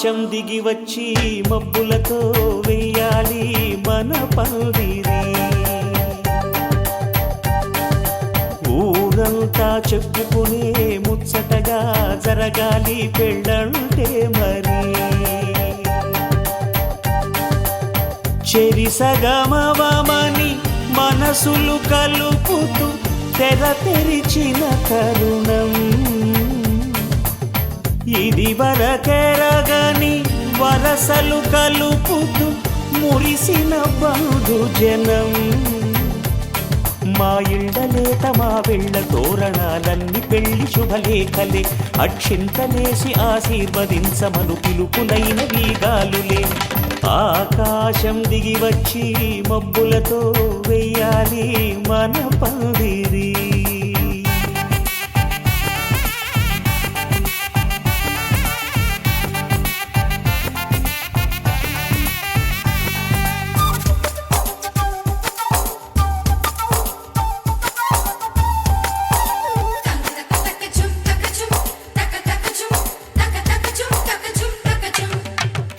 ఆకాశం దిగి వచ్చి మబ్బులతో వెయ్యాలి మన పందిరి. ఊరంతా చెప్పుకునే ముచ్చటగా జరగాలి పెళ్ళంటే మరి. చెరిసగమవమని మనసులు కలుపుతూ తెర తెరిచిన తరుణం. ఇది వరకెరగని వరసలు కలుపుతూ మురిసిన బంధుజనం. మా ఇళ్ళలేత మా వెళ్ళ తోరణాలన్నీ పెళ్లి శుభలేఖలే. అక్షింతలేసి ఆశీర్వదించమను పిలుపులైన వీగాలులే. ఆకాశం దిగి వచ్చి మబ్బులతో వెయ్యాలి మన పందిరి.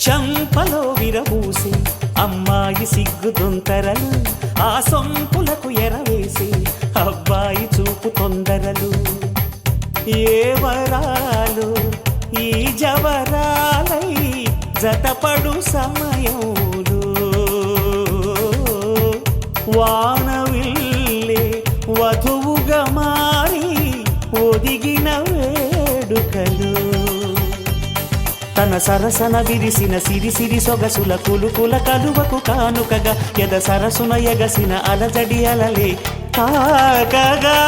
చంపలో విరబూసి అమ్మాయి సిగ్గు దొంతరలు. ఆ సొంపులకు ఎరవేసి అబ్బాయి చూపు తొందరలు. ఏ వరాలు ఈ జవరాలై జతపడు సమయంలో. వానవిల్లే వధువుగా మారి ఒదిగిన వేడుకలు. తన సరసన విరిసిన సిరిసిరి సొగసుల కులుకుల కలువకు కానుకగా ఎద సరసున ఎగసిన అలజడి అలలే తాకగా.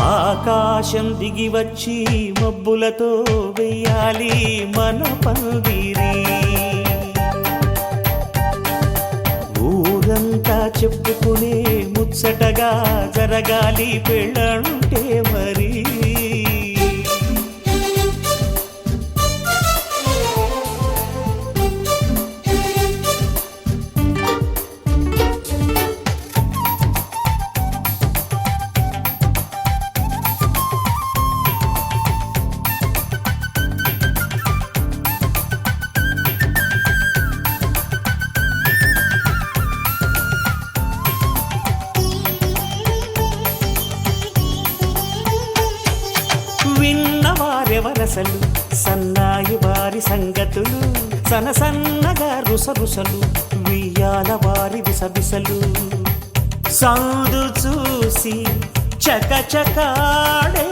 ఆకాశం దిగి వచ్చి మబ్బులతో వెయ్యాలి మన పందిరి. ఊరంతా చెప్పుకునే ముచ్చటగా జరగాలి పెళ్ళంటే మరి. విన్నవారెవరసలు సన్నాయి వారి సంగతులు. సనసన్నగా రుసరుసలు వియ్యాల వారి విసవిసలు. సందు చూసి చకచకాడే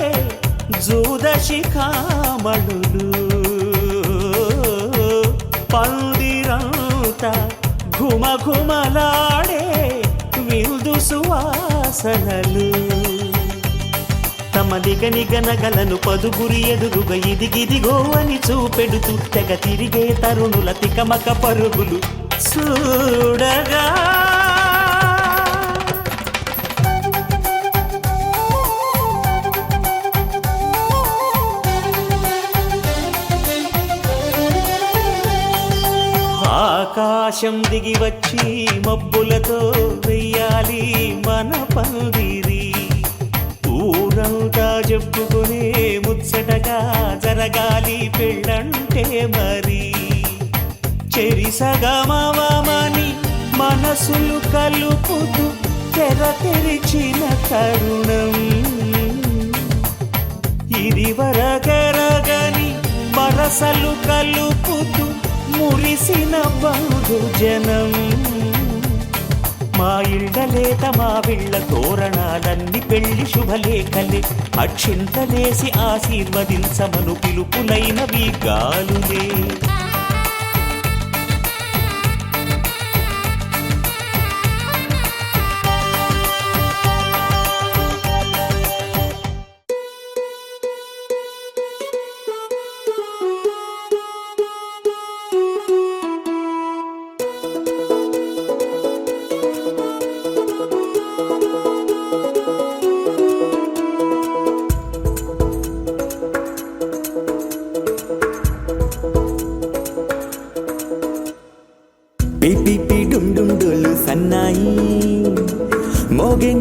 జూదశిఖామణులు. పందిరంతా ఘుమఘుమలాడే విందు సువాసనలు. తమ నిగనిగనగలను పదుగురి ఎదురుగా ఇదిగిదిగో అని చూపెడుతూ తెగ తిరిగే తరుణుల తికమక పరుగులు చూడగా. ఆకాశం దిగి వచ్చి మబ్బులతో వెయ్యాలి మన పందిరి. ఊరంతా చెప్పుకునే ముచ్చటగా జరగాలి పెళ్ళంటే మరి. చెరిసగమవమని మనసులు కలుపుతూ తెర తెరిచిన తరుణం. ఇది వరకెరగని వరసలు కలుపుతూ మురిసిన బంధుజనం. మా ఇళ్ళలేత మా వీళ్ళ తోరణాలన్నీ పెళ్లి శుభలేఖలే. అక్షింతలేసి ఆశీర్వదించమను పిలుపులైన వీగాలులే.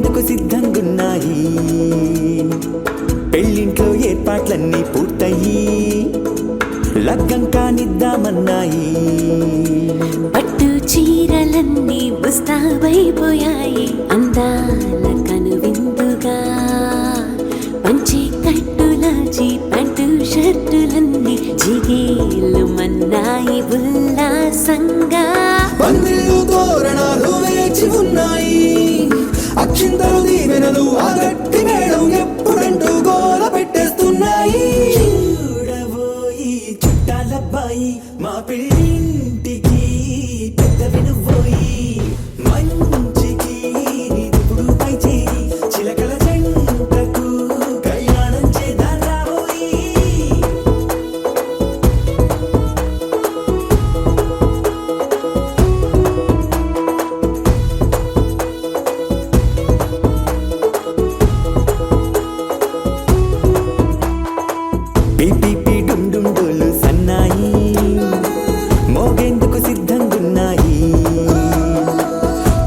మోగేందుకు సిద్ధంగున్నాయి. పెళ్ళింట్లో ఏర్పాట్లన్నీ పూర్తయి లగ్గం కానిద్దామన్నాయి. పట్టు చీరలన్నీ ముస్తాబైపోయాయి అందాల కనువిందుగా. పంచి కట్టులాచి ప్యాంటు షర్టులన్నీ జిగేలు మన్నాయి ఉల్లాసంగా. పందిళ్ళు తోరణాలు వేచి ఉన్నాయి, అక్షింతలు దీవెనలు ఆ గట్టి మేడం ఎప్పుడంటూ గోల పెట్టేస్తున్నాయి. చూడబోయి చుట్టాలబ్బాయి మా పెళ్ళింటికి పెద్ద వినుబోయి. మంచికి నిదుపుడు పై చేయి చిలకల జంటకు కళ్యాణం చేద్దాం రాబోయి. పీపీపీ డుండుండోలు సన్నాయి మోగేందుకు సిద్ధంగున్నాయి.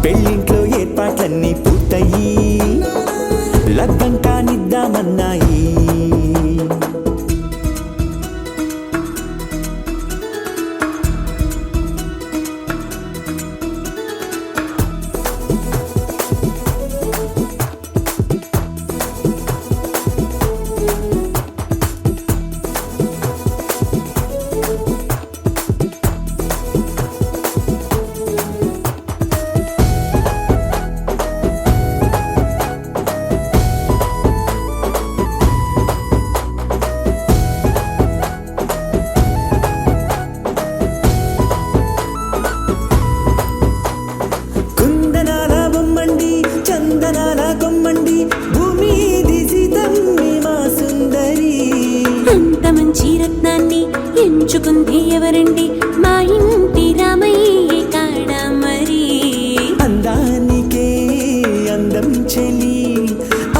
పెళ్ళింట్లో ఏర్పాట్లన్నీ పూర్తయి లగ్గం కానిద్దామన్నాయి. కుందనాల బొమ్మండి చందనాల కొమ్మండి భూమి దిశితమ్మి మా సుందరి. అంత మంచి రత్నాన్ని ఎంచుకుంది ఎవరండి? మా ఇంటి రామయ్య కాడ మరి. అందానికే అందం చెలి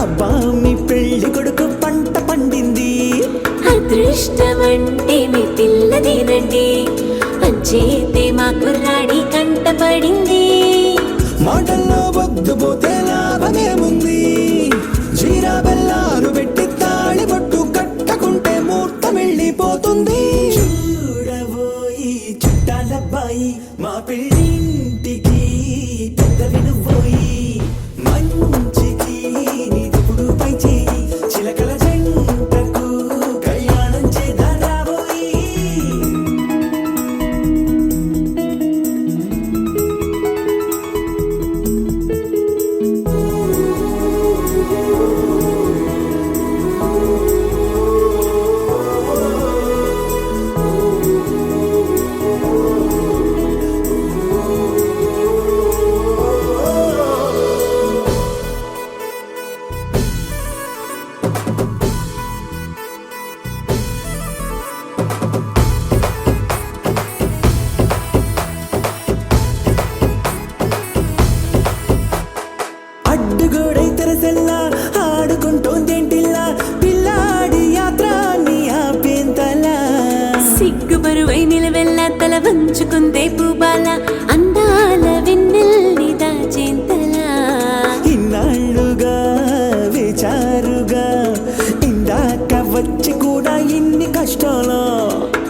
అబ్బా మీ పెళ్లి కొడుకు పంట పండింది. అదృష్టమంటే మీ పిల్లదేనండి, అంచేతే మా కుర్రాడి కంట పడింది. మాటల్లో వద్దుపోతే లాభమేముంది, జీరా బెల్లాలు పెట్టి తాళి బొట్టు కట్టకుంటే ముహూర్తం వెళ్ళిపోతుంది. చూడబోయి చుట్టాలబ్బాయి మా పెళ్ళింటికి పెద్ద వినుబోయి. మంచికి నిదుపుడు పై చేయి చిలకల జంటకు కళ్యాణం చేద్దాం రాబోయి. అడ్డుగోడై తెరసెల్లా ఆడుకుంటోందేంటిల్లా పిల్లాడి యాత్ర నీ ఆపేంతలా. సిగ్గు బరువై నిలవెల్లా తల వంచుకుందే పూబాల అందాల వెన్నెల్ని దాచేంతలా. ఇన్నాళ్ళుగా వేచారుగా ఇందాక వచ్చి కూడా ఇన్ని కష్టాలా.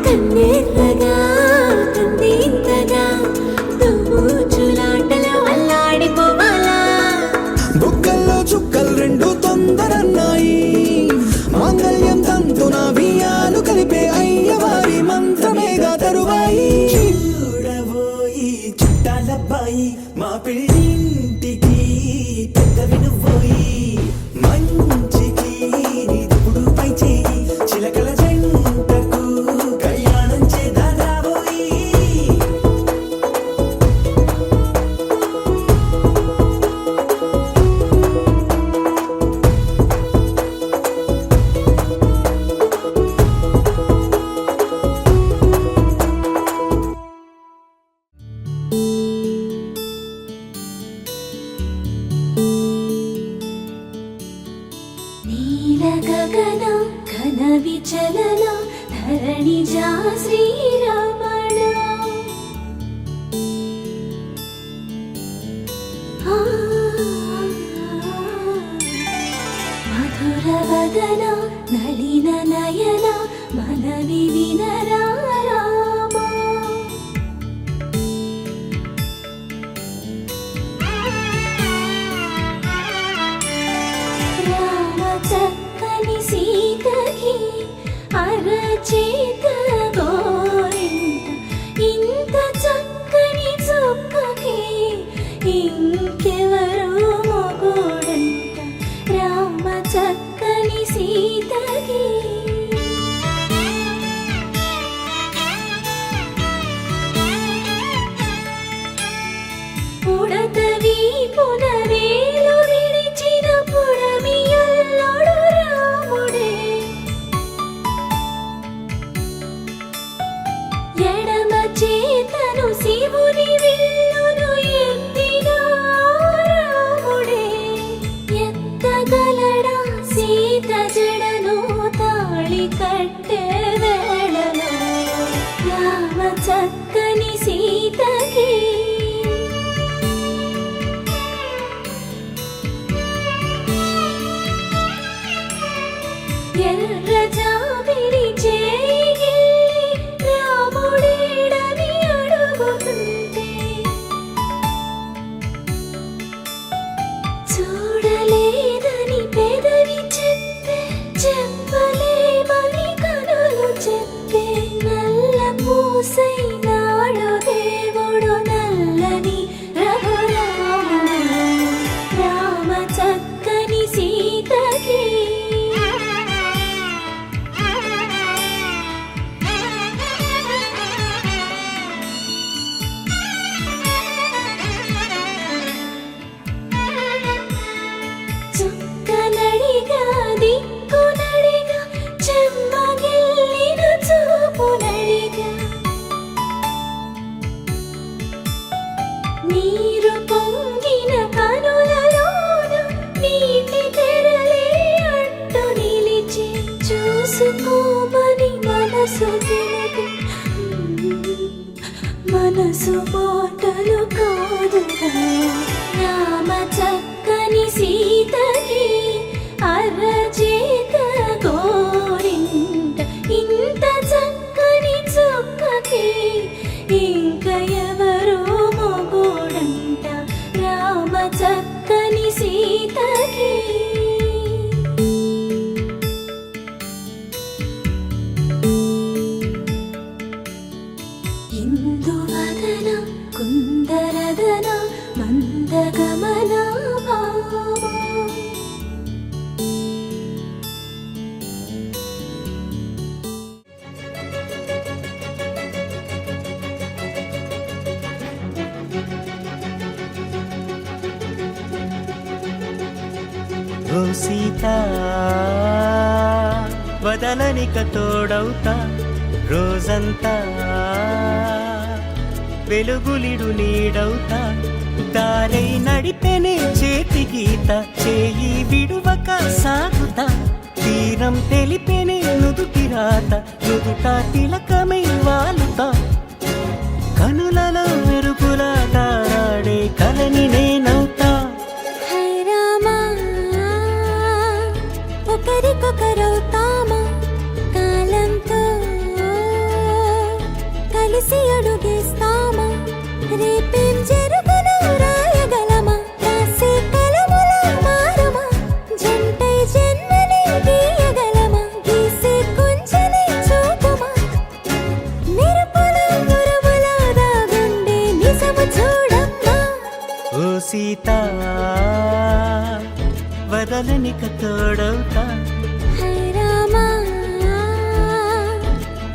కన్నెర్రగా కందింతగా దోచులాటలో అల్లాడిపోవాలా. బుగ్గల్లో చుక్కలు రెండు తొందరన్నాయి, మాంగళ్యం తంతున బియ్యాలు కలిపే అయ్యవారి మంత్రమేగా తరువాయి. చూడబోయి చుట్టాలబ్బాయి మా పెళ్ళింటికి పెద్ద వినుబోయి. మంచికి నిదుపుడు పై చేయి చిలకల జంటకు కళ్యాణం చేద్దాం రాబోయి. నీల గగన ఘన విచలన ధరణిజా శ్రీరమణ. ఆ చారవదన నళిన నయన మనవి వినరా రామా. రామ చక్కని సీతకి అరచేత గోరింట ఇంత చక్కని చుక్కకి ఇంకెవరో మొగుడంట. రామ చక్కని సీతకి పుడతవి పునవేలు విడిచిన పుడమియల్లోడు రాముడే. ఎడమ చేతను శివుని విల్లును ఎత్తిన రాముడే. ఎత్తగలడా సీత జడను తాళి కట్టే వేళలో రామ చక్కని సీతకి ఎర్ర జాబిలి చేయి రాముడేడని అడుగుతుంటే చూడలేదని పెదవి చెప్పే చెప్పలేమని కనులు చెప్పే. నల్ల పూసైనాడు దేవుడు నల్లని రఘురాముడు. రామ చక్కని సీతకి చుక్కనడిగా దిక్కునడిగా చెమ్మగిల్లిన చూపునడిగా నీరు పొంగిన కనులలోన నీటి తెరలే అట్టు నిలిచి చూసుకోమని మనసు తెలిపి మనసు మాటలు కాదుగా. రామ చక్కని సీతకి అరచేత గోరింట ఇంత చక్కని చుక్కకి ఇంక ఎవరో మొగుడంట. రామ చక్కని సీతకి ఇందువదన కుందరదన మందగమన భామా. ఓ సీత వదలనిక తోడవుతా రోజంతా వెలుగులిడు నీడవుతా. దారై నడిపెనే చేతి గీత చేయి విడువక సాగుతా. తీరం తెలిపెనే నుదుటి రాత నుదుట తిలకమై వాలుతా. కనులలో మెరుపులా తారాడే కలని నేనవుతా. హై రామా ఒకరికొకరవుతామా కాలంతో కలిసి అడుగేస్తామా. రేపేం జరుగునో రాయగలమా రాసే కలముల మారమా. జంటై జన్మని గీయగలమా గీసే కొంచెనే చూపమా. మెరుపుల మురుముల దాగుండే నిజము చూడమ్మా. ఓ సీత వదలనిక తోడవుతా. హై రామా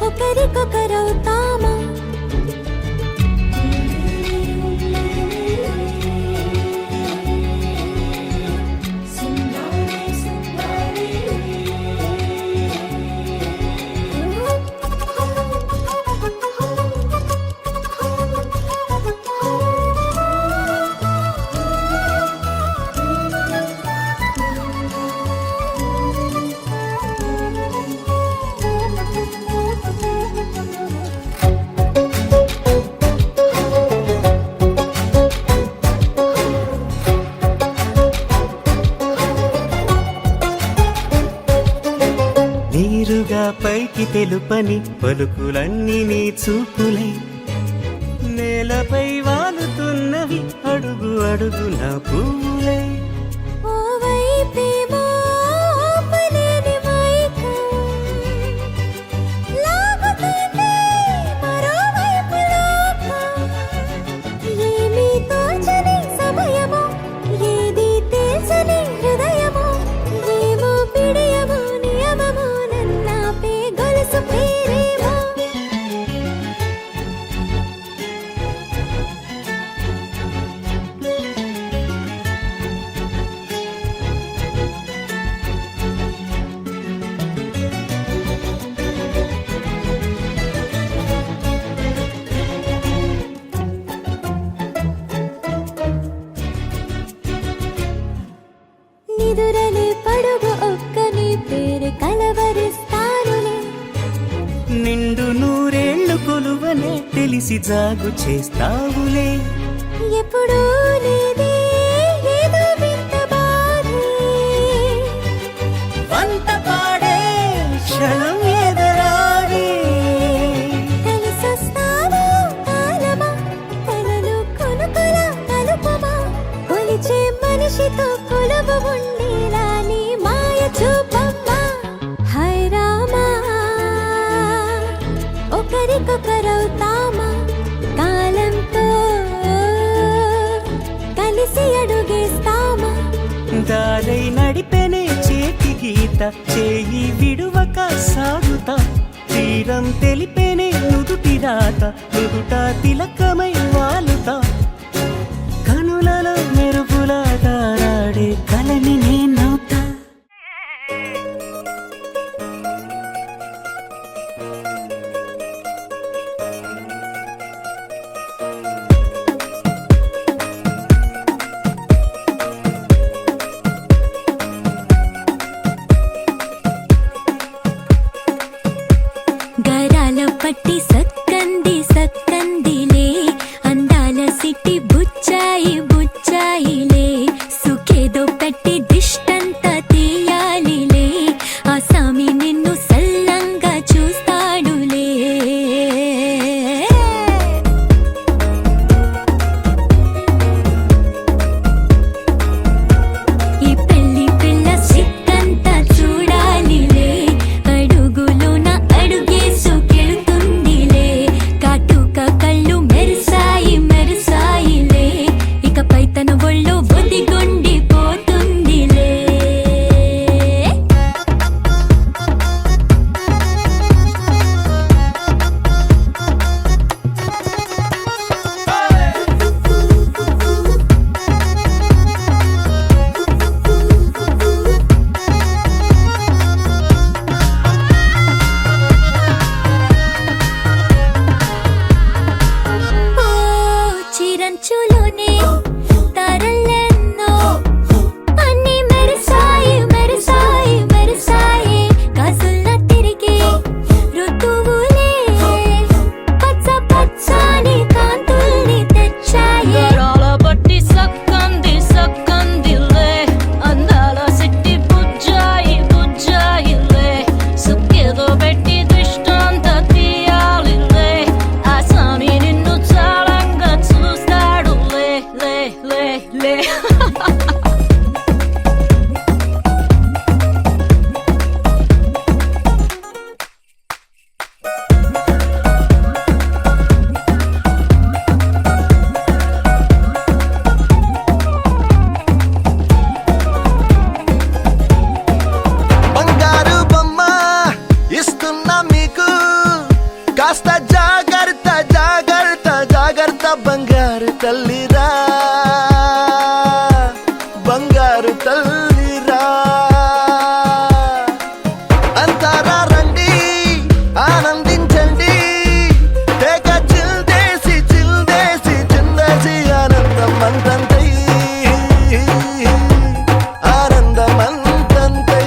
ఒకరికొకరవుతామా. నేరుగా పైకి తెలుపని పలుకులన్నీ నీ చూపులై నేలపై వాలుతున్నవి అడుగు అడుగు నా పువ్వులై ఓ వైపేమో ఆపలేని మైకం లాగుతుంది మరోవైపు లోకం ఏమీ తోచని సమయమో ఏది తేల్చని హృదయమో ఏమో పిడియమో నియమమో నన్నాపే గొలుసు పేరేమో నిదురలే పడుగు ఒక్కని పేరు కలవరిస్తానులే నిండు నూరేళ్లు కొలువనే తెలిసి జాగు చేస్తావులే ఎప్పుడూ లేదే ఏదో వింత బాధే వంట పాడే క్షణం ఎదరాడే కలిసొస్తావా కాలమా కలలు కొనుకల కలుపమా కొలిచే మనిషితో కొలువు ఉండేలా నీ మాయ చూపమ్మా హై రామా ఒకరికొకరవుతామా కాలంతో కలిసి అడుగేస్తామా దారై నడిపెనే చేతి గీత చేయి విడువక సాగుతా తీరం తెలిపెనే నుదుటి రాత నుదుట తిలకమై వాలుతా కనులలో మెరుపులా తారాడే కలని నేనవుతా గరాల పట్టి సక్కంది సక్కందిలే అందాల సిట్టి బుచ్చాయి బుచ్చాయిలే సుఖేదో పెట్టి దిష్టంతా తీయాలిలే ఆ సామి నిన్ను సల్లంగా చూస్తాడులే ఈ పెళ్లి పిల్ల సిక్కంతా చూడాలిలే అడుగులోన అడుగేసుకెళ్తుందిలే కాటుక కళ్ళు మెరిసాయి మెరిసాయిలే ఇకపై తన ఒళ్ళో ఒదిగొండిపోతుందిలే ఓ చిరంచులోనే తారలెన్నో అన్ని మెరిసాయి మెరిసాయి మెరిసాయి కాసుల్లా తిరిగి ఋతువులే పచ్చ పచ్చని కాంతుల్ని తెచ్చాయి గరాల బట్టి సక్కంది సక్కందిలే అందాల సిట్టి బుజ్జాయి బుజ్జాయిలే సుక్కేదో పెట్టి దిష్టంతా తీయాలిలే ఆ స్వామి నిన్ను చాలంగా చూస్తాడు లే లే లే లే బంగారు బొమ్మ ఇస్తున్నా మీకు కాస్త జాగ్రత్త జాగ్రత్త జాగ్రత్త బంగారు తల్లిరా బంగారు తల్లిరా అంతారా రండి ఆనందించండి తెగ చిల్దేసి చిల్దేసి చిందేసి ఆనందం అంతంతై ఆనందం అంతంతై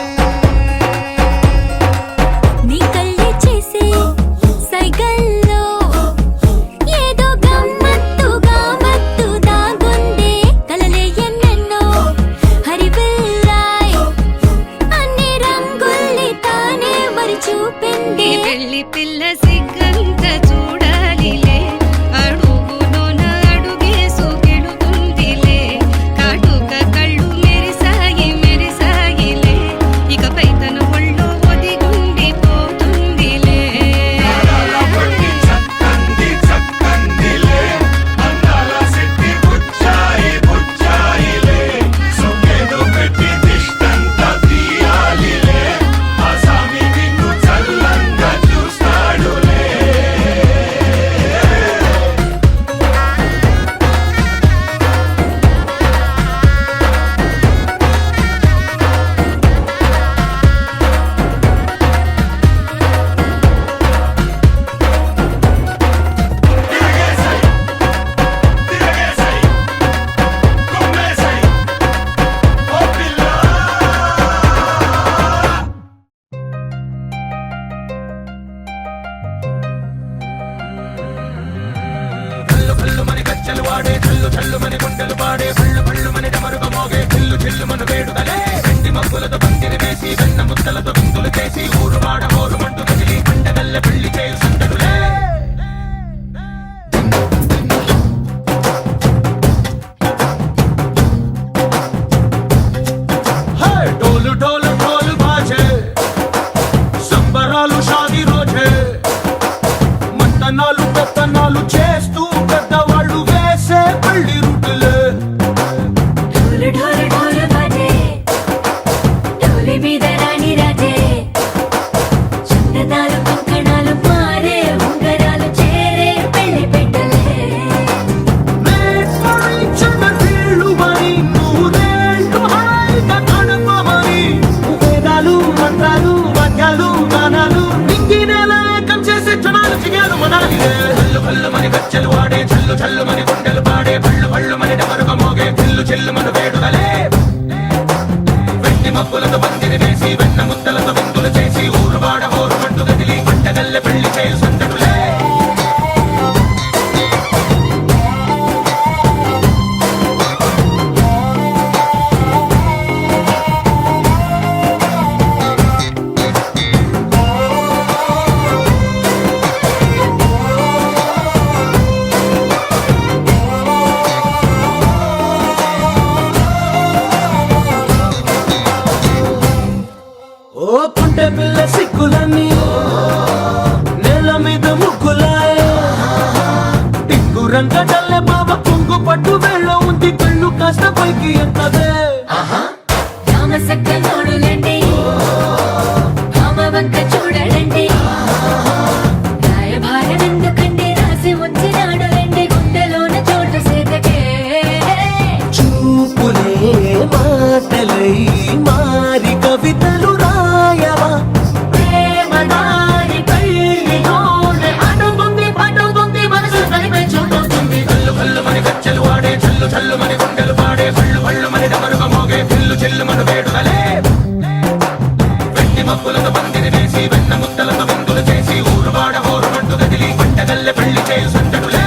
నీ కళ్ళే చేసే సైగల్లో ఏదో గమ్మత్తుగా మత్తు దాగుందే కలలే ఎన్నెన్నో హరివిల్లాయ్ చల్లుమని గుండెలు పాడే పళ్ళు పళ్ళుమని డమరుగ మోగే చిల్లు చిల్లుమను వేడుదలే వెండి మబ్బులతో పందిరి వేసి వెన్న ముద్దలతో విందులు చేసి ఊరు వాడ హోరు మంటు కదిలి పండగల్లె పెళ్లి చేయు సందడులే డోలు డోలు ఢోలు బాజే సంబరాలు షాదీ రోజే మంతనాలు పెత్తనాలు చేస్తూ పెద్దవాళ్ళు వేసే పెళ్లి రుటులే ఢోలు ఢోలు ఢోలు బాజే ఢోలి మీద రాణి రాజే చందనాలు కంకణాలు మారే ఉంగరాలు చేరే పెళ్లి పెట్టలే వీళ్ళుమని నూరేళ్ళు హాయిగా గడపమని వేదాలు మంత్రాలు వాక్యాలు గానాలు నింగినేల ఏకం చేసే క్షణాలు చిగాలు మనాలిలే హల్లు హల్లుమని గచ్చెలు వాడే చల్లు చల్లుమని గుండెలు పాడే పళ్ళు పళ్ళుమని డమరుగ మోగే చిల్లు చిల్లుమను వేడుదలే వెండి మబ్బులతో పందిరి వేసి వెన్న ముద్దలతో విందులు చేసి ఊరు వాడ హోరు మంటు గదిలి పంటగల్లె పెళ్లి చేయు సందడులే ఓ పుంటె పిల్ల సిక్కులన్నీ నేల మీద ముగ్గులాయే టిక్కు రంగడల్లె బాబా కుంగు పట్టు వేళ్ళ ఉంది కళ్ళు కాస్త పైకి ఎత్తదే రామసక్క నోడులండి రామ వంక చూడడండి రాయభారం ఎందుకండి రాసి ఉంచినాడు రండి గుండెలోన చోటు సేదకే చూపులే మాటలై మారి కవితలు రాయవా ప్రేమ దారి పెళ్లిలోనే అడుగుంది పడుగుంది మనసు కలిపే చూస్తుంది కల్లు కల్లుమని గచ్చెలు వాడే చల్లు చల్లుమని గుండెలు పాడే పళ్ళు పళ్ళుమని డమరుగ మోగే చిల్లు చిల్లుమను వేడుదలే వెండి మబ్బులతో పందిరి వేసి వెన్న ముద్దలతో విందులు చేసి ఊరు వాడ హోరు మంటు గదిలి పంటగల్లె పెళ్లి చేయు సందడులే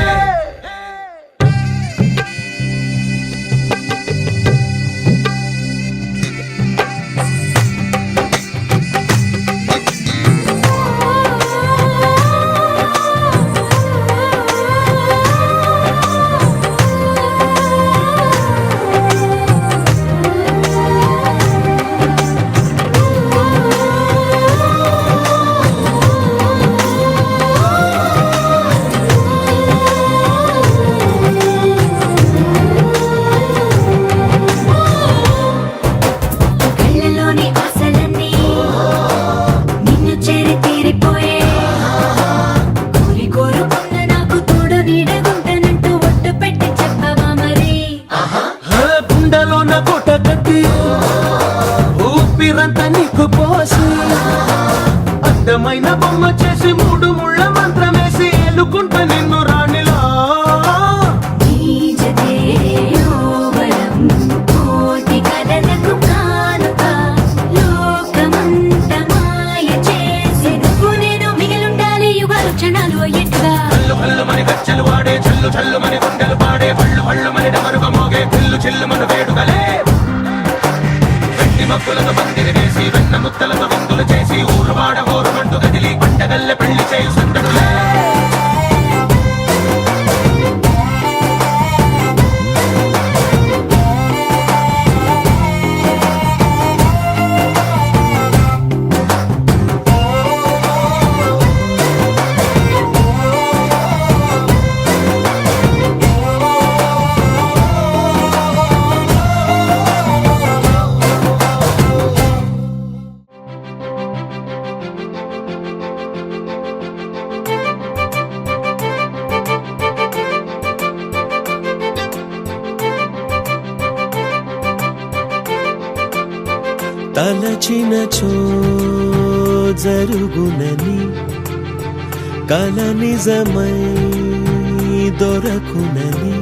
కళ్ళలోని ఆశలన్నీ నిన్ను చేరి తీరిపోయే కోరి కోరుకున్న నాకు తోడు నీడగుంటనంటూ ఒట్టు పెట్టి చెప్పవా మరి గుండెలోన కోట కట్టి ఊపిరంతా నీకు పోసి అందమైన బొమ్మ చేసి మూడు ముళ్ళ మంత్రమేసి ఏలుకుంట నిన్ను రాణిలా నీజతే యోవరం కోటి కలలకు కానుక లోకమంత మాయ చేసి నువ్వు నేను మిగిలుండాలి యుగాలు క్షణాలు అయ్యేట్టుగా కల్లు కల్లుమని గచ్చెలు వాడే చల్లు చల్లుమని గుండెలు పాడే పళ్ళు పళ్ళుమని డమరుగ మోగే చిల్లు చిల్లుమను వేడుదలే వెండి మబ్బులతో పందిరి వేసి వెన్న ముద్దలతో విందులు చేసి ఊరు వాడ హోరు మంటు గదిలి పంటగల్లె పెళ్లి చేయు సందడులే తలచినచో జరుగునని కల నిజమై దొరకునని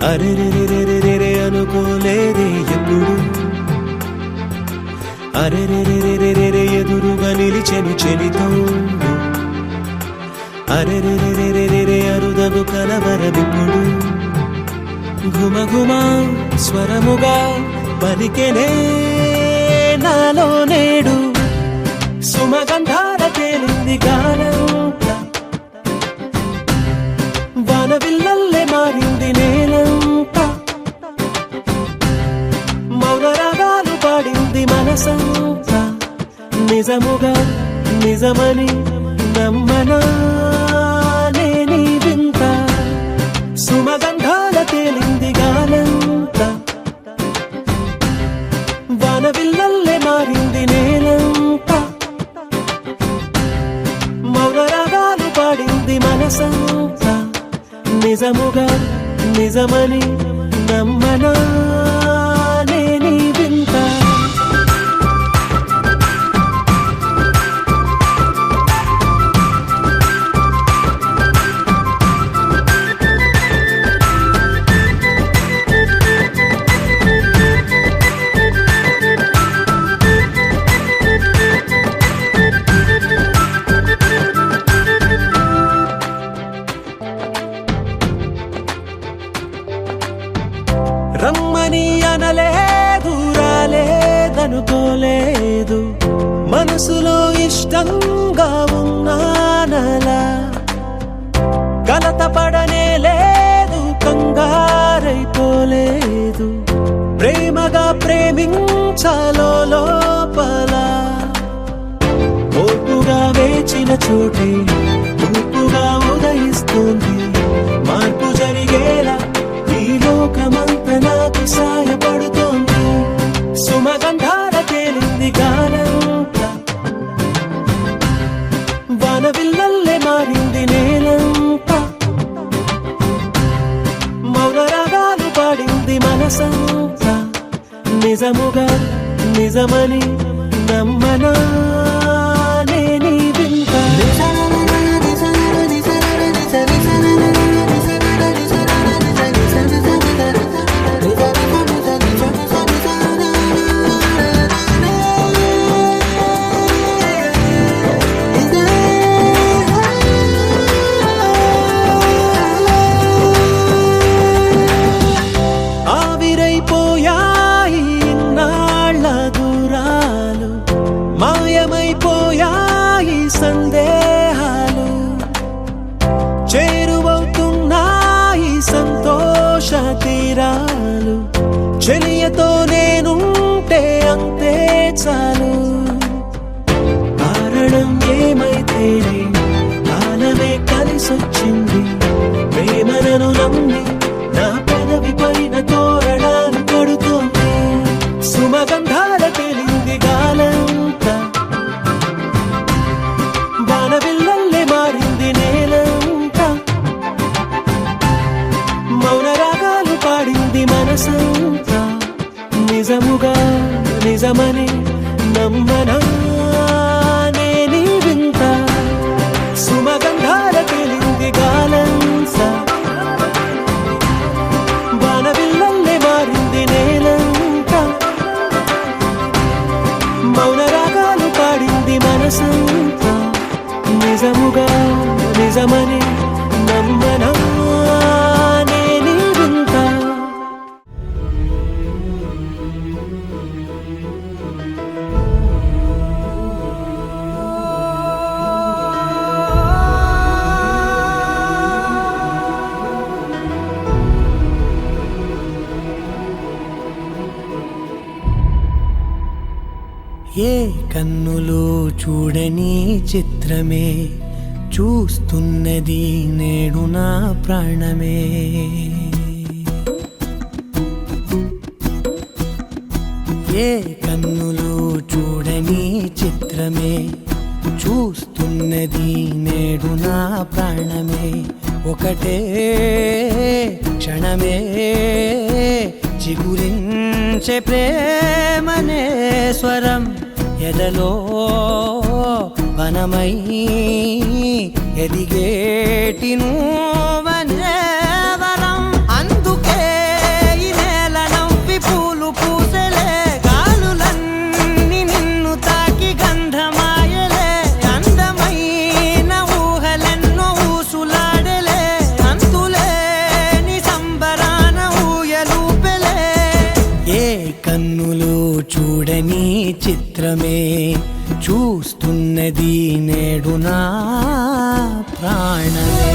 అరెరెరెరెరెరె అనుకోలేదే ఎప్పుడు అరెరెరెరెరెరె ఎదురుగా నిలిచెను చెలితోండు అరెరెరెరెరెరె అరుదగు కలవర మనవిప్పుడు ఘుమ ఘుమ స్వరముగా పలికెనే నాలో నేడు సుమగంధాల తేలింది గానంతా వానవిల్లల్లే మారింది నేలంతా మౌన రాగాలు పాడింది మనసంతా నిజముగా నిజమని నమ్మనా నేనీ వింత సుమగంధాల తేలింది గానంతా వానవిల్లల్లే మారింది నేలంతా మౌన రాగాలు పాడింది మనసంతా నిజముగా నిజమని నమ్మనా నేనీ వింత రమ్మని అనలేదు రాలేదనుకోలేదు మనసులో ఇష్టంగా ఉన్నానలా కలత పడనే లేదు కంగారైపోలేదు ప్రేమగా ప్రేమించాలో లోపల ఓపుగా వేచిన చోటే ఊపుగా ఉదయిస్తుంది మార్పు జరిగేలా ఈ లోకమంత నాకు సాయపడుతోంది సుమగంధాల తేలింది గానంతా వానవిల్లల్లే మారింది నేలంతా మౌన రాగాలు పాడింది మనసంతా నిజముగా నిజమని నమ్మనా నేనీ వింత ఆవిరైపోయాయి ఇన్నాళ్ళ దూరాలు మాయమైపోయాయి సందేహాలు చేరువవుతున్నాయి సంతోష తీరాలు చెలియతో నేనుంటే అంతే చాలు కారణం ఏమైతేనే కాలమే కలిసొచ్చింది ప్రేమలను నమ్మి నా పెదవి పైన తోరణాలు కడుతోంది సుమగంధాల తేలింది గాలంతా వానవిల్లల్లే మారింది నేలంతా మౌన రాగాలు పాడింది మనసంతా నిజముగా నిజమని నమ్మనా నేనీ వింత సుమగంధాల తేలింది గాలంతా వానవిల్లల్లే మారింది నేలంతా మౌన రాగాలు పాడింది మనసంతా నిజముగా నిజమని నమ్మనా నేనీ వింత ఏ కన్నులు చూడని చిత్రమే చూస్తున్నది నేడు నా ప్రాణమే ఏ కన్నులు చూడని చిత్రమే చూస్తున్నది నేడు నా ప్రాణమే ఒకటే క్షణమే చిగురించే ప్రేమనే స్వరం ఎదలో వనమై ఎదిగేటి నువ్వనే వరం అందుకే ఈ నేల నవ్వి పూలు పూసెలే గాలులన్నీ నిన్ను తాకి గంధమాయలే అందమైన ఊహలెన్నో ఊసులాడలే అంతులే కన్నులు చూడని చిత్రమే చూస్తున్నది నేడు నా ప్రాణమే.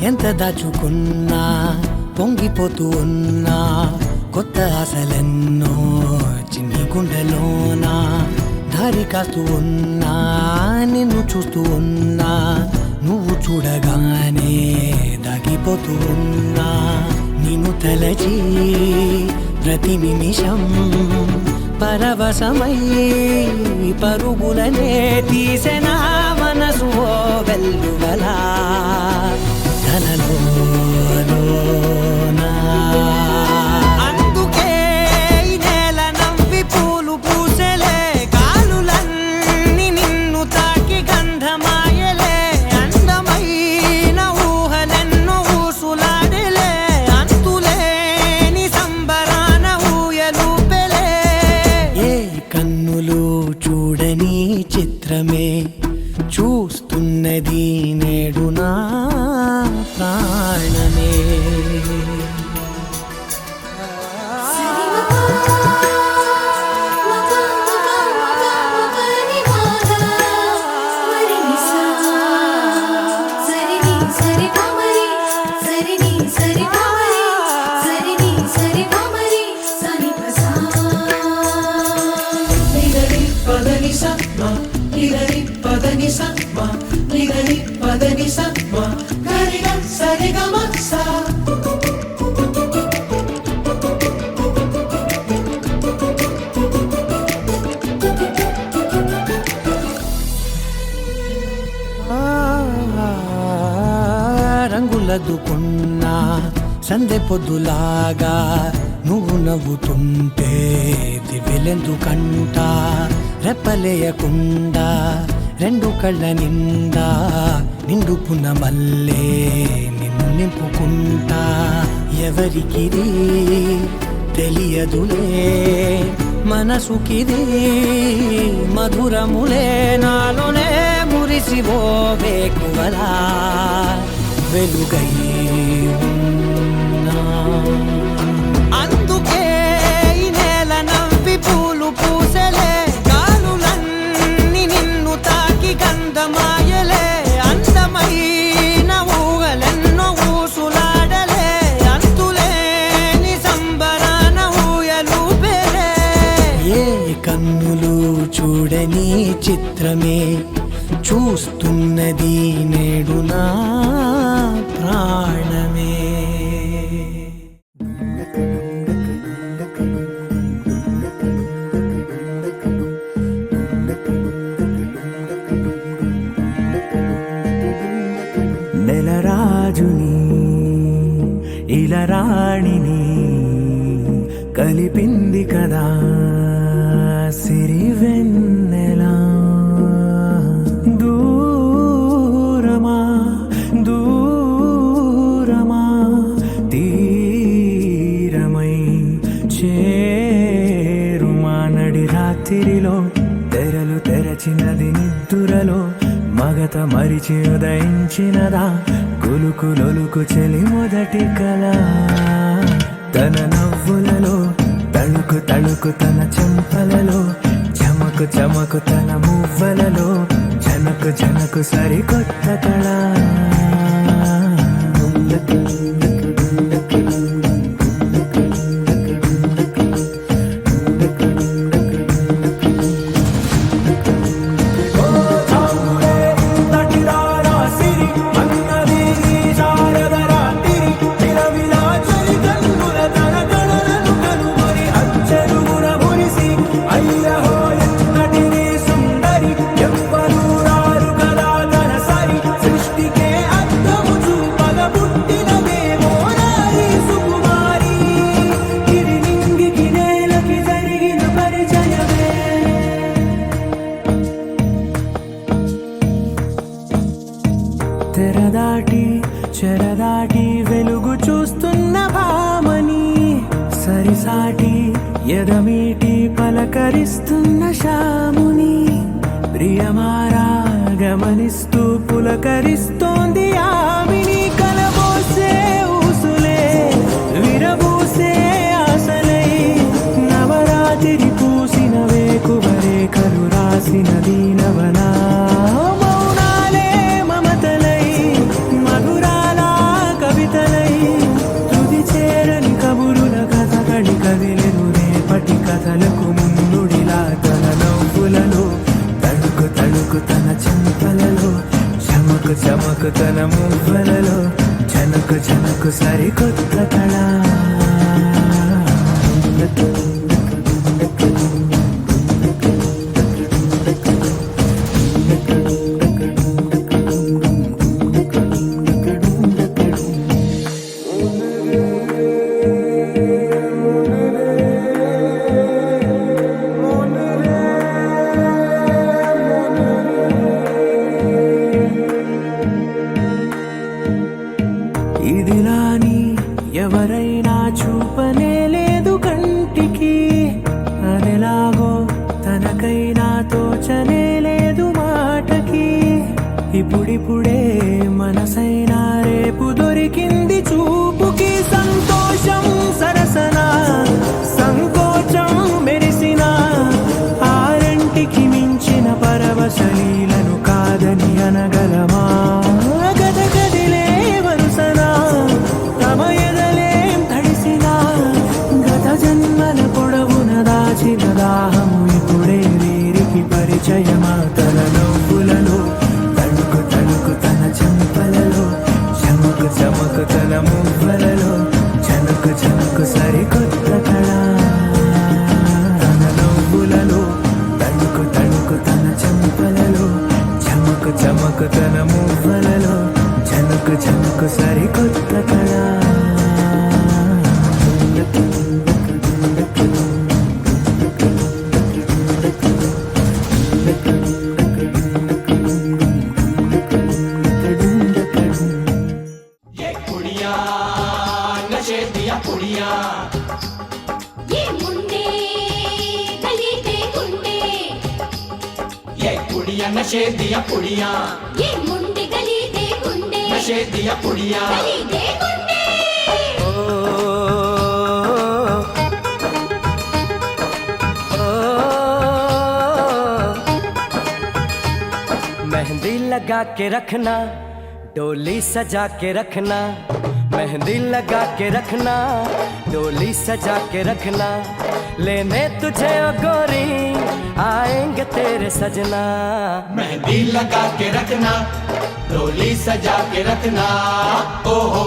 ఎంత దాచుకున్నా పొంగిపోతూ ఉన్నా కొత్త ఆశలెన్నో చిన్ని గుండెలోనా దారి కాస్తూ ఉన్నా నిన్ను చూస్తూ ఉన్నా నువ్వు చూడగానే దాగిపోతూ ఉన్నా నిన్ను తలచి ప్రతి నిమిషం పరవశమై పరుగులనే తీసెనా మనసు ఓ వెల్లువలా అందుకే ఈ నేల నవ్వి పూలు పూసెలే గాలులన్నీ నిన్ను తాకి గంధమాయలే అందమైన ఊహలెన్నో ఊసులాడలే అంతులేని సంబరాన ఊయలూపెలే. ఏ కన్నులు చూడని చిత్రమే చూస్తున్నది నేడు నా ప్రాణమే. రంగులదుకున్నా సందె పొద్దులాగా నువ్వు నవ్వుతుంటే దివ్వెలెందుకంట రెప్పలేయకుండా రెండు కళ్ళ నిండా నిండుకున్న మల్లే నిన్ను నింపుకుంటా. ఎవరికిది తెలియదులే మనసుకిది మధురములే నాలోనే మురిసివో వేకువలా వెలుగై ఉన్నా. అందుకే ఈ నేల నవ్వి పూలు పూసెలే గాలులన్నీ నిన్ను తాకి గంధమాయలే అందమైన ఊహలెన్నో ఊసులాడలే అంతులేని సంబరాన ఊయలూపెలే. ఏ కన్నులు చూడని చిత్రమే చూస్తున్నది నేడు నా ప్రాణమే. నెలరాజుని ఇలరాణిని కలిపింది కదా సిరివెన్నెలా. దూరమా దూరమా తీరమై చేరుమా నడి రాత్రిలో తెరలు తెరచినది నిద్దురలో మగత మరిచి ఉదయించినదా కులుకులొలుకు చెలి మొదటి కళ. తన నవ్వులలో తళుకు తళుకు తన చెంపలలో చమకు చమకు తన మువ్వలలో జనకు జనకు సరికొత్త కళ. ఎవ్వరూ రారు కదా తన సరి సృష్టికే అర్థము చూపగ పుట్టినదే చెరదాటి వెలుగు చూస్తున్న భామని సరిసాటి ఎదమీటి పలకరిస్తున్న శాముని ప్రియమారా గమనిస్తూ పులకరిస్తోంది ఆవిని కలబోసే ఊసులే విరబూసే ఆశలై నవరాత్రి పూసిన వేకువరేఖలు రాసిన దీనవనా మౌనాలే మమతలై మధురాల కవితలై తుది చేరని కబురుల కథకళి కదిలెను రేపటి కథలకు ముందుడిలా తన నవ్వులలో తడుకు తడుకు తన చెంపలలో చమకు చమకు తన మువ్వలలో చనకు చనకు సరికొత్త కళ ఇదిలాని ఎవరైనా చూపనే లేదు కంటికి అదెలాగో తనకైనా తోచనే లేదు మాటకి ఇప్పుడిప్పుడే మనసైనా రేపు దొరికింది చూపుకి సంతోషం సరసన సంకోచం మెరిసిన ఆరంటికి మించిన పరవశలీలను కాదని అనగలమా గద గదిలే వరుసన తమ ఎదలేం తడిసిన గత జన్మల పొడవున దాచిన దాహము ఇప్పుడే వీరికి పరిచయమా తన నవ్వులలో తణుకు తణుకు తన చెంపలలో చమకు చమకు తన మువ్వలలో చనుకు చనుకు సరికొత్త కళ తన నవ్వులలో తణుకు తణుకు తన చెంపలలో చమకు చమకు తన మువ్వలలో చనుకు చనుకు సరికొత్త కళ ये मुंडे गली दे गुंडे नशे दिया पुड़िया ये मुंडे गली दे गुंडे नशे दिया पुड़िया गली दे गुंडे मेहंदी लगा के रखना डोली सजा के रखना मेहंदी लगा के रखना डोली सजा के रखना लेने तुझे ओ गोरी आएंगे तेरे सजना मेहंदी लगा के रखना डोली सजा के रखना ओहो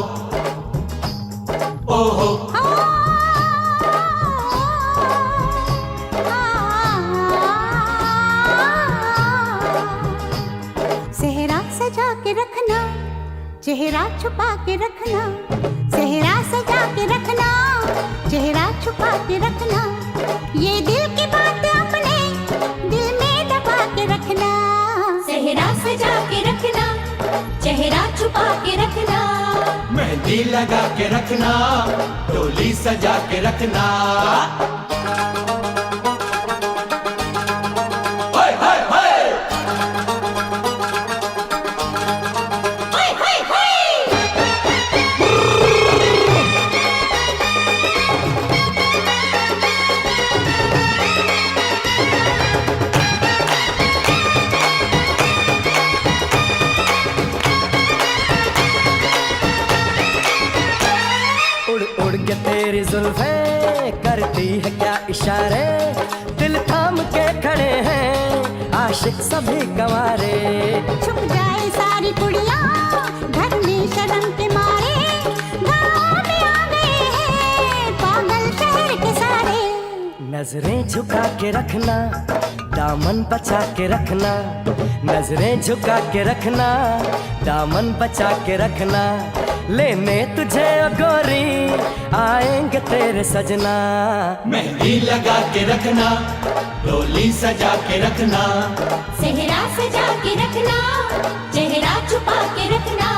ओहो सेहरा सजा के रखना चेहरा छुपा के रखना सेहरा सजा के रखना चेहरा छुपा के रखना ये दिल की बात अपने दिल में दबा के रखना सेहरा सजा के रखना चेहरा छुपा के रखना मेहंदी लगा के रखना डोली सजा के रखना हाय हाय हाय उड़ उड़ के तेरी जुल्फे करती है क्या इशारे दिल थाम के खड़े हैं आशिक सभी गंवारे छुप जाए सारी कुड़िया घर में शर्म के मारे गाँव में आ गए हैं पागल शहर के सारे नजरें झुका के रखना दामन बचा के रखना नजरें झुका के रखना दामन बचा के रखना लेने तुझे ओ गोरी आएंगे तेरे सजना मेहंदी लगा के रखना डोली सजा के रखना सेहरा सजा के रखना चेहरा छुपा के रखना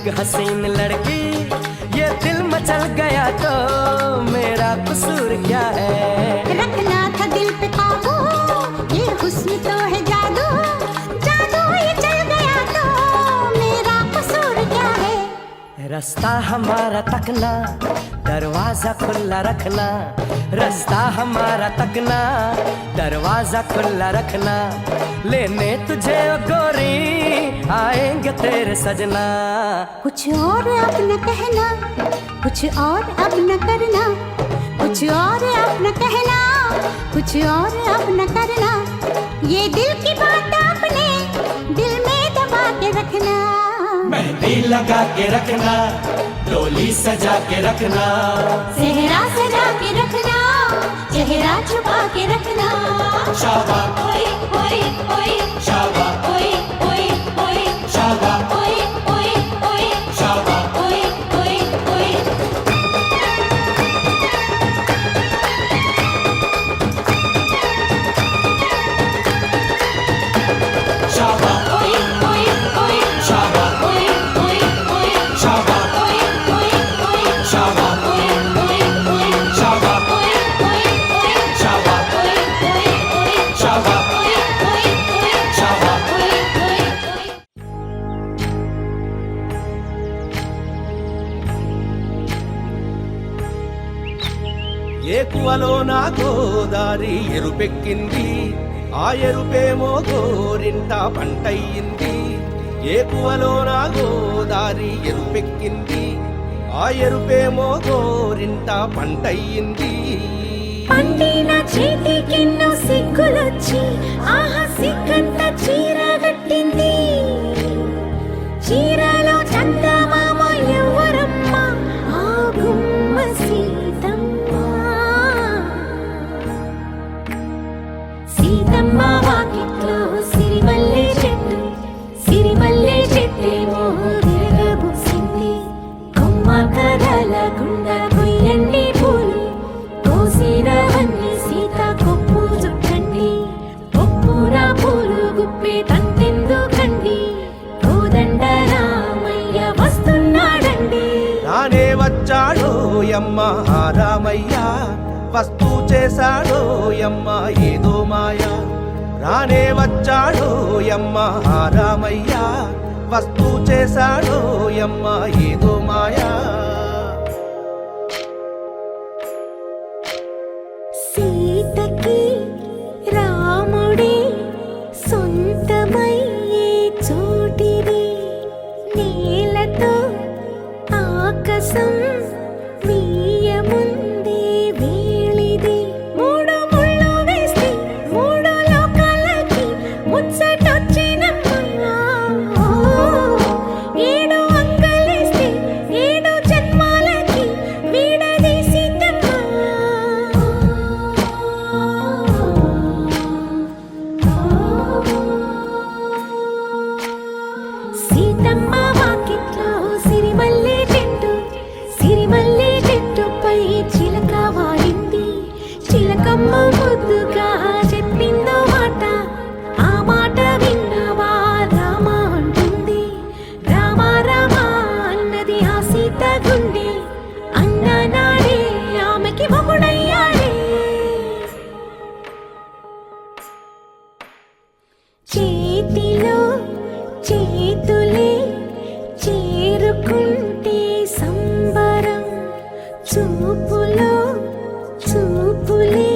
एक हसीन लड़की, ये दिल मचल गया तो मेरा कसूर क्या है। रखना था दिल पे काबू, ये हुस्न तो है जादू, जादू ये चल गया तो मेरा कसूर क्या है। रास्ता हमारा तकना, दरवाजा खुला रखना, रास्ता हमारा तकना, दरवाजा खुला रखना, लेने तुझे ओ गोरी आएंगे तेरे सजना। कुछ और अब न कहना, कुछ और अब न करना, कुछ और अब न कहना, कुछ और अब न करना, ये दिल की बात अपने दिल में दबा के रखना। मेहंदी लगा के रखना, डोली सजा के रखना, सेहरा सजा के रखना, चेहरा छुपा के रखना। शाबा ओए ओए ओए शाबा ओए ओए ओए शाबा ओए ओए ओए शाबा ओए ओए ओए। शाबा ओए ओए ओए शाबा ओए ओए ओए शाबा ओए ओए ओए शाबा ओए ओए ओए शाबा ओए ओए ओए शाबा ओए ओए ओए शाबा ओए ओए ओए शाबा ओए ओए ओए। ఏకువలో నా గోదారి ఎరుపెక్కింది, ఆ ఎరుపేమో గోరింట పంటయ్యింది. ఏకువలో నా గోదారి ఎరుపెక్కింది, ఆ ఎరుపేమో గోరింట పంటయ్యింది. పండిన చేతికెన్నో సిగ్గులొచ్చి ఆహా సిగ్గంత చీరగట్టింది. చీరలో చందమామ ఎవరమ్మ, ఆ గుమ్మ సీతమ్మ. సీతమ్మ వాకిట్లో సిరిమల్లె చెట్టు, సిరిమల్లె చెట్టేమో విరగబూసింది. కొమ్మ కదలకుండా కొయ్యండి పూలు, కోసినవన్నీ సీత కొప్పు చుట్టండి. కొప్పున పూలు గుప్పే తంతెందుకండి, కోదండ రామయ్య వస్తున్నాడండి. రానే వచ్చాడో యమ్మ ఆ రామయ్య, వస్తూ చేశాడో యమ్మ ఏదో మాయ. రానే వచ్చాడో యమ్మ ఆ రామయ్య, వస్తూ చేశాడో యమ్మ ఏదో మాయా. సీతకి రాముడే సొంతమయ్యే చోటిది, నేలతో ఆకాశం వీయముందే వేళిది. మూడు ముళ్ళు వేస్తే మూడు లోకాలకి ముచ్చటొచ్చినమ్మా. ఏడు అంగలేస్తే ఏడు జన్మాలకి వీడదీసిందమ్మా. సీతమ్మ వాకిట్లో సిరిమల్లె చెట్టు, సిరిమల్లె చెట్టుపై చిలక వాడింది. చిలకమ్మ ముద్దుగా చెప్పిందో మాట, ఆ మాట విన్నవా రామ అంటుంది. రామ రామ అన్నది ఆ సీత గుండె, అన్న నాడే ఆమెకి మొగుడయ్యాడే. చేతిలో చేతులే చేరుకుంటే సంబరం, చూపులో చూపులే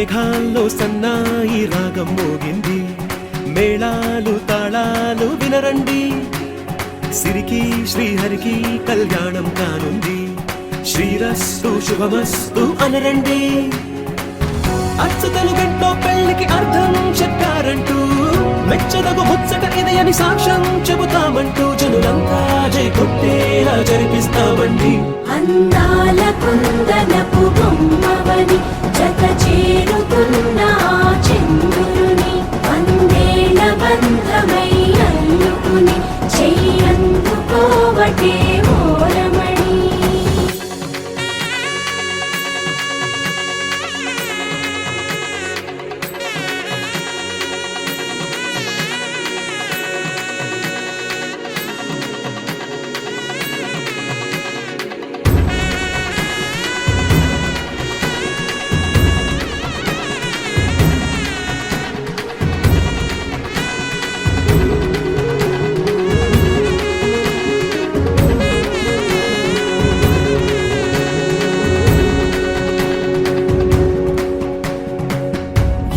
మేఘాల్లో సన్నాయి రాగం మోగింది, మేళాలు తాళాలు వినరండి, సిరికి శ్రీహరికి కళ్యాణం కానుంది, శ్రీరస్తు శుభమస్తు అనరండి. అచ్చతలు గంటో పెళ్లికి అర్థం చెప్పారంటూ, మెచ్చదగు ముచ్చట ఇది అని సాక్ష్యం చెబుతామంటూ, జనులంతా జై కొట్టేలా జరిపిస్తామండి. అందాల కుందనపు బొమ్మవని జత చేరుతున్న ఆ చంద్రుని, వందేల బంధమై అల్లుకుని చెయ్యందుకోవటే ఓరమణి.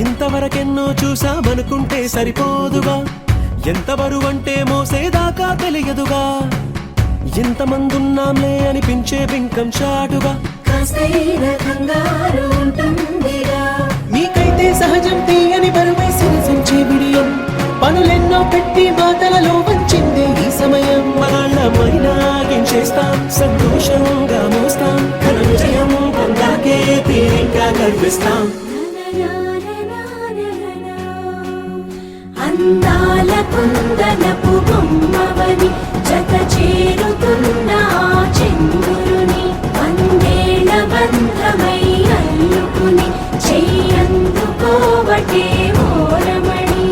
ఇంతవరకెన్నో చూసామనుకుంటే సరిపోదుగా, ఎంత బరువంటే మోసేదాకా తెలియదుగా, ఇంతమందున్నాంలే అనిపించే బింకం చాటుగా, కాస్తైన కంగారు ఉంటుందిగా. మీకైతే సహజం తీయని బరువే సిరసించే బిడియం, పనులెన్నో పెట్టి మాటలలో వంచిందే ఈ సమయం. మనాళ్ళమైనా గించేస్తాం, సంతోషంగా మోస్తాం, ఘన విజయం పొందాకే తీరిగ్గా గర్విస్తాం. అందాల కుందనపు బొమ్మవని జత చేరుతున్న ఆ చంద్రుని, వందేల బంధమై అల్లుకుని చెయ్యందుకోవటే ఓరమణి.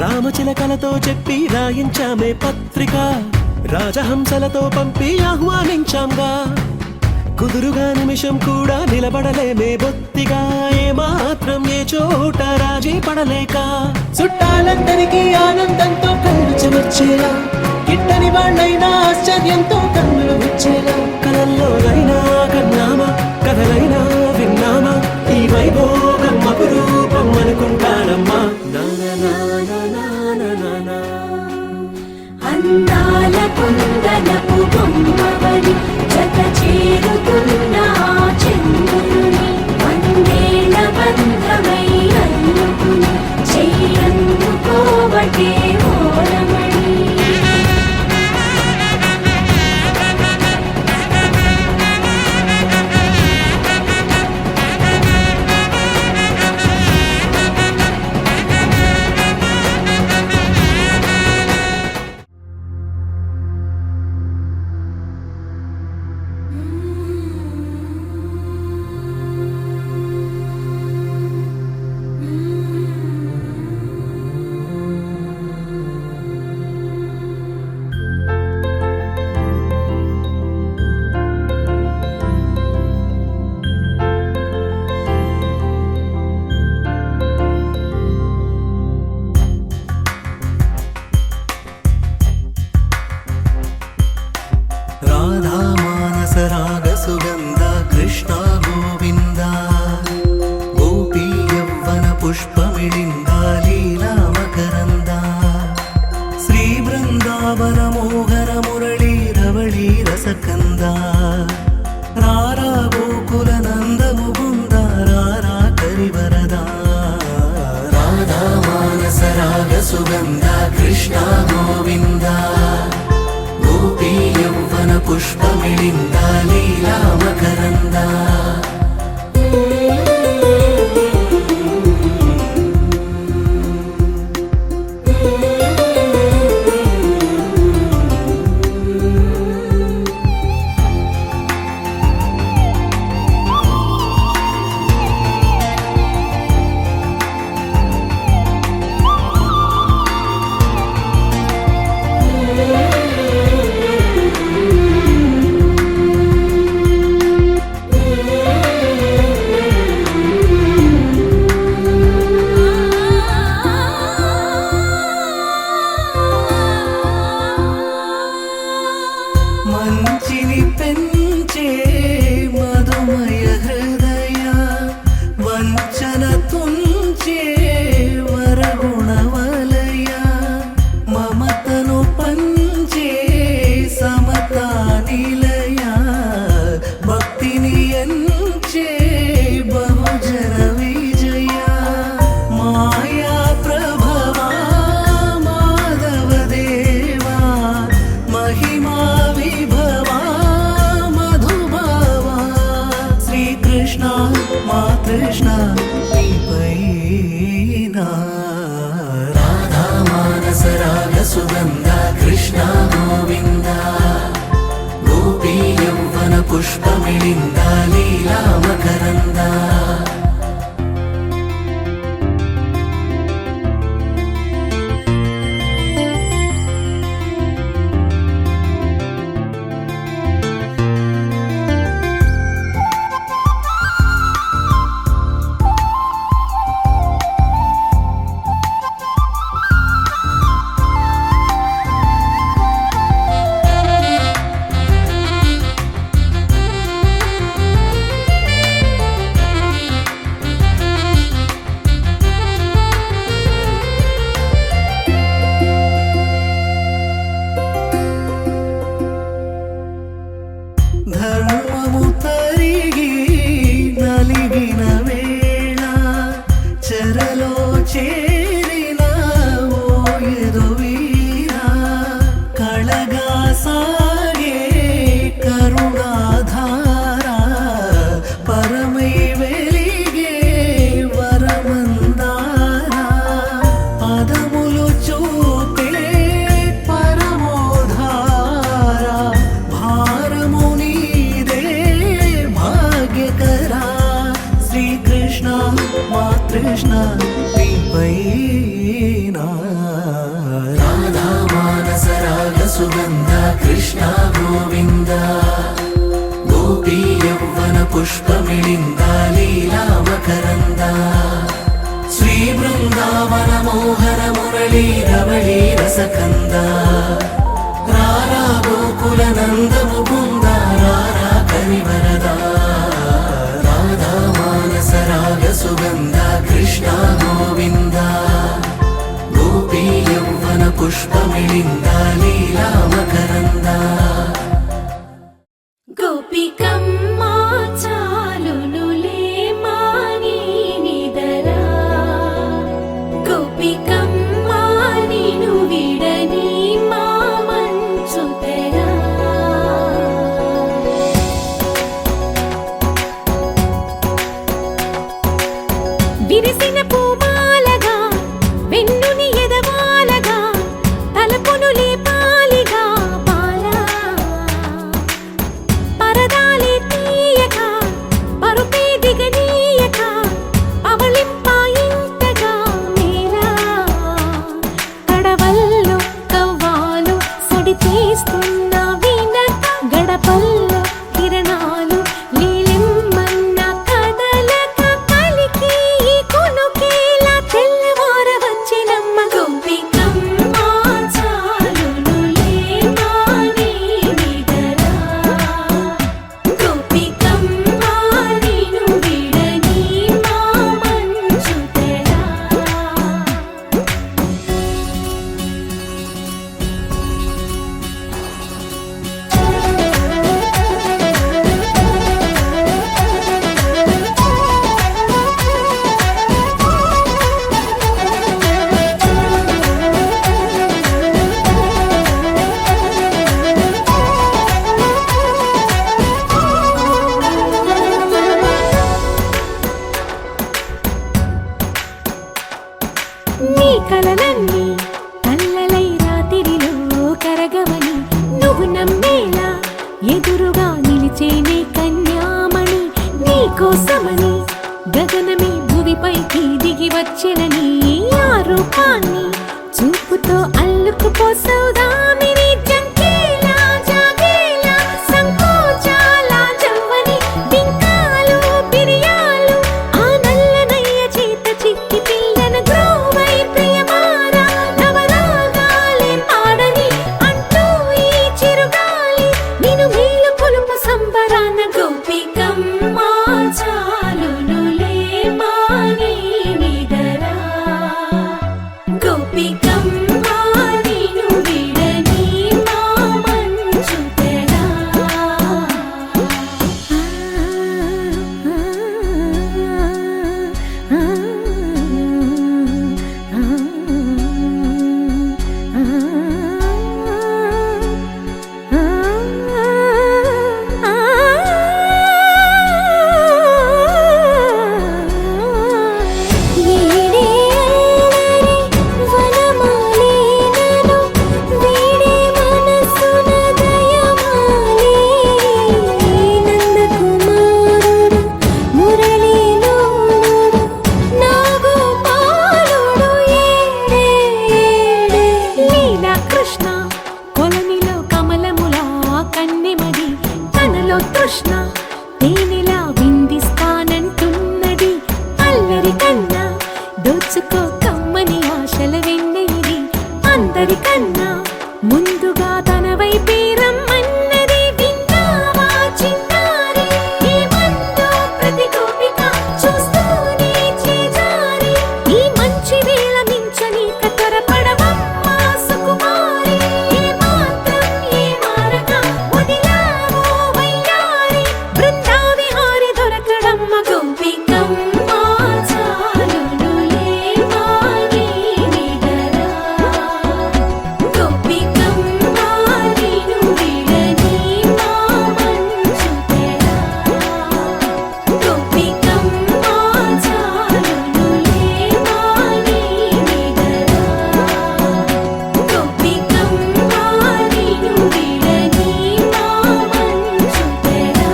రామచిలకలతో చెప్పి రాయించామే పత్రిక, రాజహంసలతో పంపి ఆహ్వానించాంగా, కుదురుగా నిమిషం కూడా నిలబడలేమే బొత్తిగా, ఏమాత్రం ఏ చోట రాజీ పడలేక, చుట్టాలందరికీ ఆనందంతో కళ్ళు చెమర్చేలా, గిట్టని వాళ్ళైనా ఆశ్చర్యంతో కన్నులు వచ్చేలా, కలల్లోనైనా కన్నామా కథలైనా విన్నామా, ఈ వైభోగం అపురూపం అనుకుంటానమ్మా. అందాల కుందనపు బొమ్మవని జత చేరుతున్న ఆ చంద్రుని, వందేల బంధమై అల్లుకుని చెయ్యందుకోవటే ఓరమణి. రాధా మానస రాగ సుగంధ కృష్ణ గోవింద, గోపీ యవ్వన పుష్పమిళింద లీలా మకరంద, శ్రీ బృందావన మోహన మురళీ రవళీ రసకంద, రారా గోకుల నంద ముకుంద రారా కరివరద. రాధా మానస రాగ సుగంధ కృష్ణ గోవింద, గోపీ యవ్వన పుష్పమిళింద లీలా మకరంద. మన తుంచే వరగుణవలయ మమతను పంచే సమతా నిలయ భక్తిని ఎంచే బహుజన విజయ మాయా ప్రభవా మాధవ దేవా మహిమా విభవా మధుభావా శ్రీకృష్ణ మా కృష్ణ నీపైనా రాధా మానస రాగ సుగంధ కృష్ణ గోవింద గోపీ యౌవన పుష్పమిళింద లీలా మకరంద ధర్మము తరిగి నలిగిన వేళ చెరలో చేరిన ఓయదు వీర కళగా సాగే కరుణాధార పరమై వెలిగే వరమందార పదములు చూపే పరమోధార భారము నీదే భాగ్యకరా శ్రీకృష్ణ మా కృష్ణ నీపైనా రాధా మానస రాగ సుగంధ కృష్ణ గోవింద గోపీ యౌవన పుష్పమిళింద లీలా మకరంద శ్రీ బృందావన మోహన మురళీ రవళీ రసకంద రారా గోకుల నంద ముకుంద రారా కరివరద రాధా మానస రాగ సుగంధ కృష్ణ గోవింద గోపీ యౌవన పుష్పమిళింద లీలా మకరంద గోపికమ్మా చాలునులే మాని నిదరా గోపికమ్మా నిను విడని మా మంచుతెరా విరిసిన పూమాలగా వెన్నుని ఎదవాలగా తలపును లేపాలిగా బాలా పరదాలే తీయక పరుపే దిగనీయక అవళింపాయింతగా మేరా కడవల్లో కవ్వాలు సడి చేస్తున్న వినక గడపల్లో కిరణాలు నీలిమ్మన్న కదలక కలికి కొనుకేలా తెల్లవార వచ్చినమ్మ గోపికమ్మ చాలునులే మాని నిదరా గోపికమ్మ నిను విడని మా మంచుతెరా నీ కలలన్నీ కల్లలై రాత్రిలో కరగవని నువ్వు నమ్మేలా ఎదురుగా నిలిచేనే కన్యామణి నీ కోసమని గగనమే భువిపైకి దిగి వచ్చెనని ఆ రూపాన్ని చూపుతో అల్లుకుపోసౌదామిని జంకేలా జాగేలా సంకోచాల జవ్వని బింకాలు బిరియాలు ఆ నల్లనయ్య చేత చిక్కి పిల్లన గ్రోవై ప్రియమారా నవరాగాలే పాడని అంటూ ఈ చిరుగాలి నిన్ను మేలు కొలుపు సంబరాన గోపికమ్మ చాలునులే మాని తెలుసుకో కమ్మని ఆశల వెన్నెయిది అందరికన్నా ముందుగా తన వైపే రమ్మన్నది విన్నావా చిన్నారి ఈ మందో ప్రతి గోపిక చూస్తూనే చేజారి ఈ మంచి వేళ మించని కతరపడవమ్మా సుకుమారి ఏ మాత్రం ఏ మారక వదిలావో వయ్యారి బృందావిహారి దొరకడమ్మ గోపికమ్మ చాలునులే మాని నిదరా గోపికమ్మ నిను విడని మా మంచు తెరా గోపికమ్మ చాలునులే మాని నిదరా గోపికమ్మ నిను విడని మా మంచు తెరా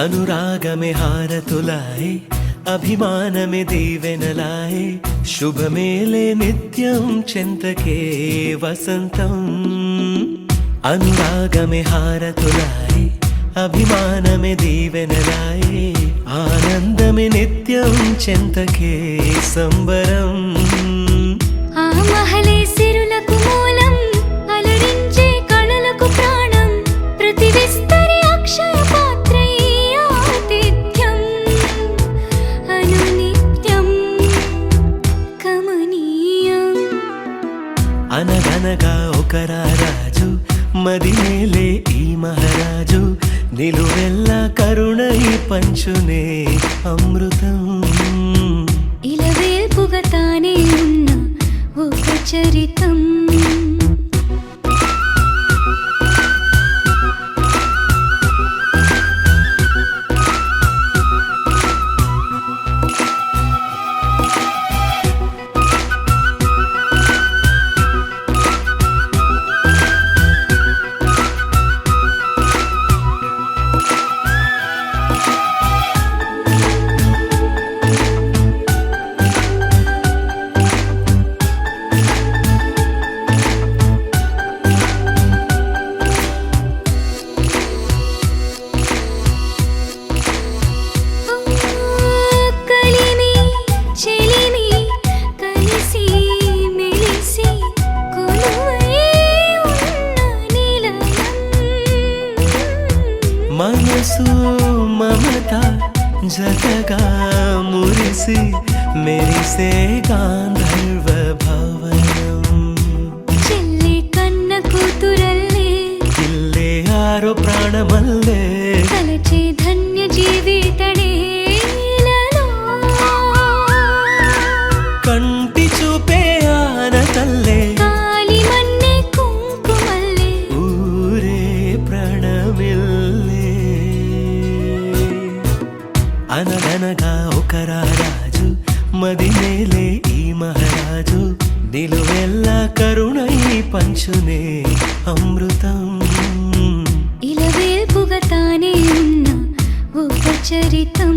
అనురాగమే హారతులాయే అభిమానమే దీవెనలాయే శుభమేలే నిత్యం చెంతకే వసంతం అనురాగమే హారతులాయే అభిమానమే దీవెనలాయే ఆనందమే నిత్యం చెంతకే సంబరం ఆ మహలే సిరులకు మూలం అలరించే కళలకు ప్రాణం ప్రతి విస్తరి అక్షయ పాత్రై ఆతిథ్యం అనునిత్యం కమనీయం అనగనగా ఒక రాజు మదినేలే ఈ మహారాజు నిలువెల్లా కరుణై పంచునే అమృతం ఇలవేల్పుగా తానే ఉన్న ఒక చరితం కలిమి చెలిమి కలిసి మెలిసి కొలువై ఉన్న నిలయం మనసు మమత జతగా మురిసి మెరిసే గాంధర్వ భవనం చెల్లి కన్న కూతురల్లే ఇల్లే ఆరో ప్రాణమల్లే తలచే ధన్య జీవితడేలలో కంటి చూపే ఆన తల్లే కాలి మన్నే కుంకుమల్లే ఊరే ప్రణమిల్లే అనగనగా ఒక రాజు మదినేలే ఈ మహారాజు నిలువెల్లా కరుణై పంచునే అమృతం ఇలవేల్పుగా తానే ఉన్న ఒక చరితం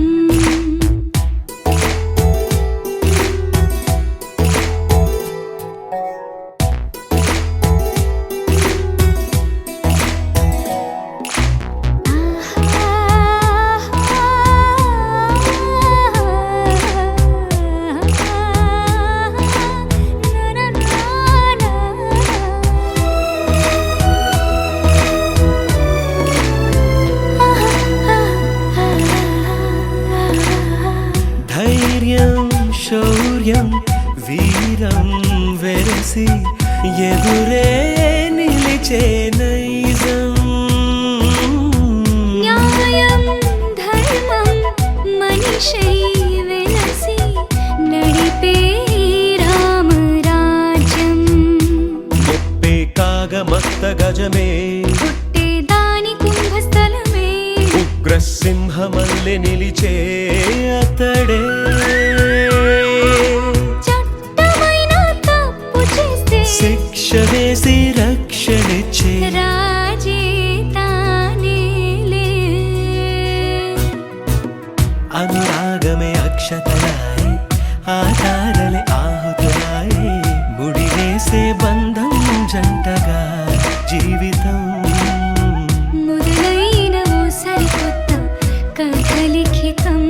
ధైర్యం శౌర్యం వీరం వెరసి ఎదురే నిలిచే నైజం న్యాయం ధర్మం మనిషై వెలసి నడిపే రామరాజ్యం ముప్పే కాగ మత్త గజమే పుట్టేదాని కుంభస్థలమే ఉగ్రసింహమల్లె నిలిచే అతడే చట్టమైన తప్పు చేస్తే శిక్ష వేసి రక్షణిచ్చే రాజీ తానేలే. అనురాగమే అక్షతలాయి ఆధారలే ఆహుతులాయి ముడివేసే బంధం జంటగా జీవితం మొదలైన ఓ సరికొత్త కథ లిఖితం